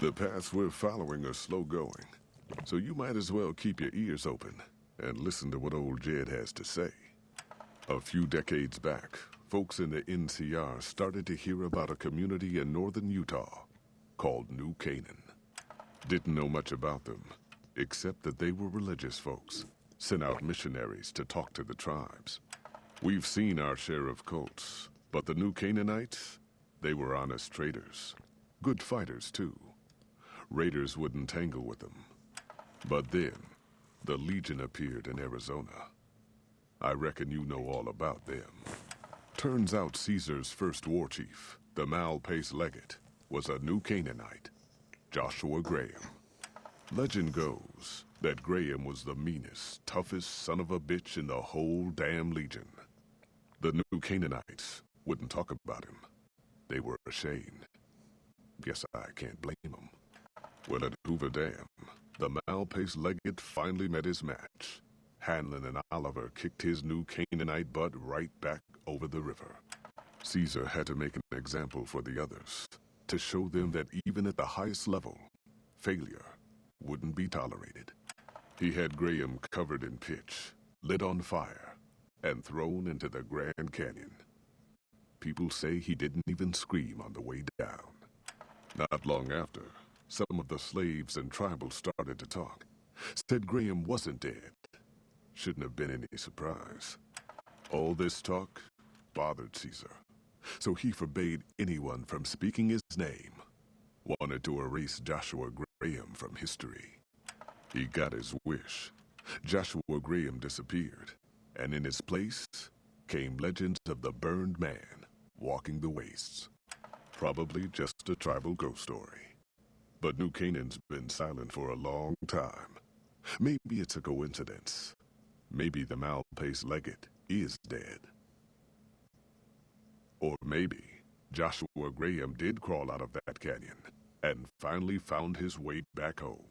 The paths we're following are slow going, so you might as well keep your ears open and listen to what old Jed has to say. A few decades back, folks in the NCR started to hear about a community in northern Utah called New Canaan. Didn't know much about them, except that they were religious folks, sent out missionaries to talk to the tribes. We've seen our share of cults, but the New Canaanites, they were honest traders. Good fighters, too. Raiders wouldn't tangle with them. But then, the Legion appeared in Arizona. I reckon you know all about them. Turns out Caesar's first war chief, the Malpais Legate, was a New Canaanite, Joshua Graham. Legend goes that Graham was the meanest, toughest son of a bitch in the whole damn Legion. The New Canaanites wouldn't talk about him. They were ashamed. Guess I can't blame them. Well, at Hoover Dam, the Malpais Legate finally met his match. Hanlon and Oliver kicked his New Canaanite butt right back over the river. Caesar had to make an example for the others, to show them that even at the highest level, failure wouldn't be tolerated. He had Graham covered in pitch, lit on fire, and thrown into the Grand Canyon. People say he didn't even scream on the way down. Not long after, some of the slaves and tribals started to talk. Said Graham wasn't dead. Shouldn't have been any surprise. All this talk bothered Caesar, so he forbade anyone from speaking his name. Wanted to erase Joshua Graham from history. He got his wish. Joshua Graham disappeared, and in his place came legends of the burned man walking the wastes. Probably just a tribal ghost story. But New Canaan's been silent for a long time. Maybe it's a coincidence. Maybe the Malpais Legate is dead. Or maybe Joshua Graham did crawl out of that canyon and finally found his way back home.